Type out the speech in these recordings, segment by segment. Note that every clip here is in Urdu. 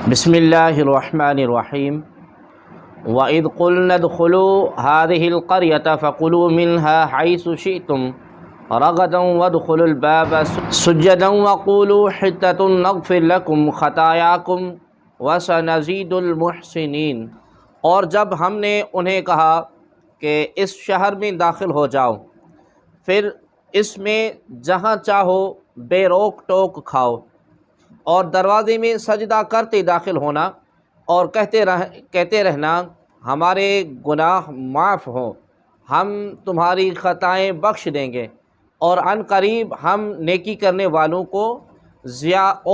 بسم اللہ الرحمن الرحیم وَإِذْ قُلْنَا ادْخُلُوا هَٰذِهِ الْقَرْيَةَ فَكُلُوا مِنْهَا حَيْثُ شِئْتُمْ رَغَدًا وَادْخُلُوا الْبَابَ سُجَّدًا وَقُولُوا حِطَّةٌ نَغْفِرْ لَكُمْ خَطَايَاكُمْ وَسَنَزِيدُ الْمُحْسِنِينَ۔ اور جب ہم نے انہیں کہا کہ اس شہر میں داخل ہو جاؤ، پھر اس میں جہاں چاہو بے روک ٹوک کھاؤ، اور دروازے میں سجدہ کرتے داخل ہونا اور کہتے رہنا ہمارے گناہ معاف ہوں، ہم تمہاری خطائیں بخش دیں گے، اور عن قریب ہم نیکی کرنے والوں کو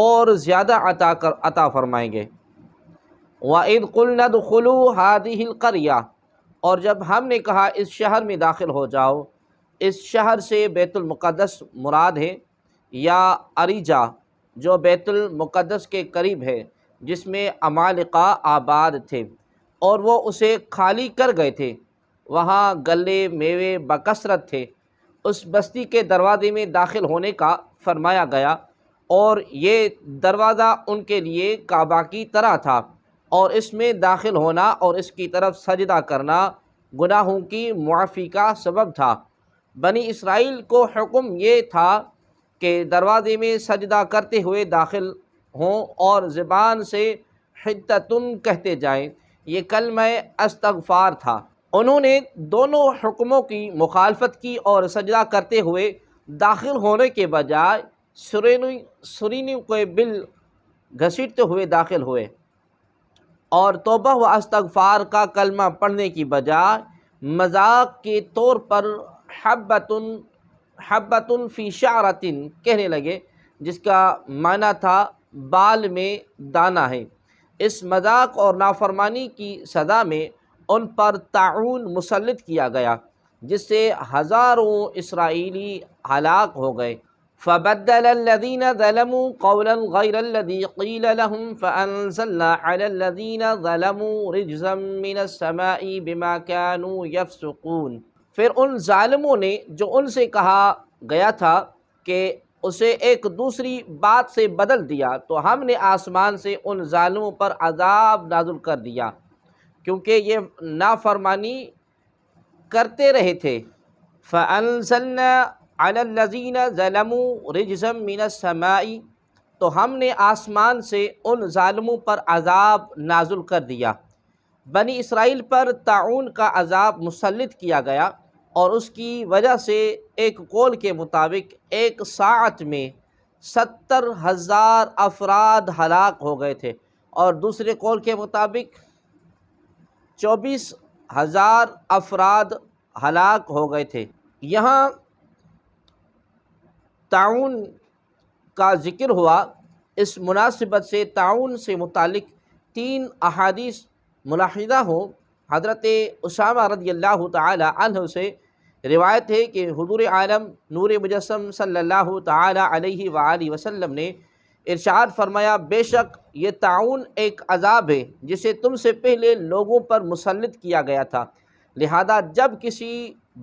اور زیادہ عطا فرمائیں گے۔ وَإِذْ قُلْنَا ادْخُلُوا هَٰذِهِ الْقَرْيَةَ، اور جب ہم نے کہا اس شہر میں داخل ہو جاؤ، اس شہر سے بیت المقدس مراد ہے، یا اریجا جو بیت المقدس کے قریب ہے، جس میں عمالقہ آباد تھے اور وہ اسے خالی کر گئے تھے، وہاں گلے میوے بکثرت تھے۔ اس بستی کے دروازے میں داخل ہونے کا فرمایا گیا، اور یہ دروازہ ان کے لیے کعبہ کی طرح تھا، اور اس میں داخل ہونا اور اس کی طرف سجدہ کرنا گناہوں کی معافی کا سبب تھا۔ بنی اسرائیل کو حکم یہ تھا کہ دروازے میں سجدہ کرتے ہوئے داخل ہوں اور زبان سے حطۃ کہتے جائیں۔ یہ کلمہ استغفار تھا۔ انہوں نے دونوں حکموں کی مخالفت کی اور سجدہ کرتے ہوئے داخل ہونے کے بجائے سرینوں کے بل گھسیٹتے ہوئے داخل ہوئے، اور توبہ و استغفار کا کلمہ پڑھنے کی بجائے مذاق کے طور پر حبۃ فی شعرۃ کہنے لگے، جس کا معنی تھا بال میں دانہ ہے۔ اس مذاق اور نافرمانی کی سزا میں ان پر طاعون مسلط کیا گیا، جس سے ہزاروں اسرائیلی ہلاک ہو گئے۔ فَبَدَّلَ الَّذِينَ ظَلَمُوا قَوْلًا غَيْرَ الَّذِي قِيلَ لَهُمْ فَأَنزَلْنَا عَلَى الَّذِينَ ظَلَمُوا رِجْزًا مِّنَ السَّمَاءِ بِمَا كَانُوا يَفْسُقُونَ۔ پھر ان ظالموں نے جو ان سے کہا گیا تھا کہ اسے ایک دوسری بات سے بدل دیا، تو ہم نے آسمان سے ان ظالموں پر عذاب نازل کر دیا، کیونکہ یہ نافرمانی کرتے رہے تھے۔ فَأَنزَلْنَا عَلَى الَّذِينَ ظَلَمُوا رِجْزًا مِّنَ السَّمَاءِ، تو ہم نے آسمان سے ان ظالموں پر عذاب نازل کر دیا۔ بنی اسرائیل پر طاعون کا عذاب مسلط کیا گیا، اور اس کی وجہ سے ایک قول کے مطابق ایک ساعت میں 70,000 افراد ہلاک ہو گئے تھے، اور دوسرے قول کے مطابق 24,000 افراد ہلاک ہو گئے تھے۔ یہاں طاعون کا ذکر ہوا، اس مناسبت سے طاعون سے متعلق 3 احادیث ملاحظہ ہوں۔ حضرت اسامہ رضی اللہ تعالی عنہ سے روایت ہے کہ حضور عالم نور مجسم صلی اللہ تعالی علیہ وآلہ وسلم نے ارشاد فرمایا، بے شک یہ طاعون ایک عذاب ہے جسے تم سے پہلے لوگوں پر مسلط کیا گیا تھا، لہذا جب کسی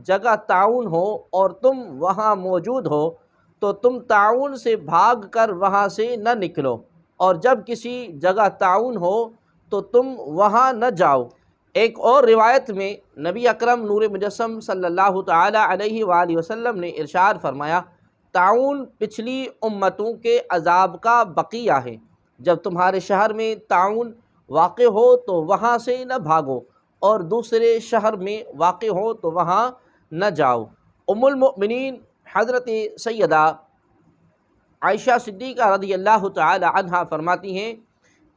جگہ طاعون ہو اور تم وہاں موجود ہو تو تم طاعون سے بھاگ کر وہاں سے نہ نکلو، اور جب کسی جگہ طاعون ہو تو تم وہاں نہ جاؤ۔ ایک اور روایت میں نبی اکرم نور مجسم صلی اللہ تعالی علیہ وآلہ وسلم نے ارشاد فرمایا، طاعون پچھلی امتوں کے عذاب کا بقیہ ہے۔ جب تمہارے شہر میں طاعون واقع ہو تو وہاں سے نہ بھاگو، اور دوسرے شہر میں واقع ہو تو وہاں نہ جاؤ۔ ام المؤمنین حضرت سیدہ عائشہ صدیقہ رضی اللہ تعالی عنہا فرماتی ہیں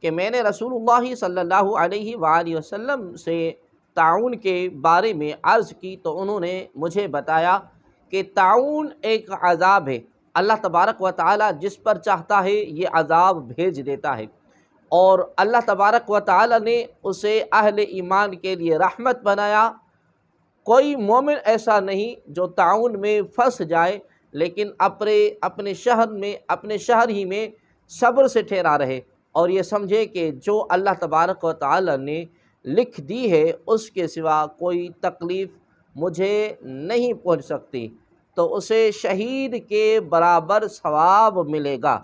کہ میں نے رسول اللہ صلی اللہ علیہ وآلہ وسلم سے طاعون کے بارے میں عرض کی، تو انہوں نے مجھے بتایا کہ طاعون ایک عذاب ہے، اللہ تبارک و تعالی جس پر چاہتا ہے یہ عذاب بھیج دیتا ہے، اور اللہ تبارک و تعالی نے اسے اہل ایمان کے لیے رحمت بنایا۔ کوئی مومن ایسا نہیں جو طاعون میں پھنس جائے لیکن اپنے شہر ہی میں صبر سے ٹھہرا رہے، اور یہ سمجھے کہ جو اللہ تبارک و تعالی نے لکھ دی ہے اس کے سوا کوئی تکلیف مجھے نہیں پہنچ سکتی، تو اسے شہید کے برابر ثواب ملے گا۔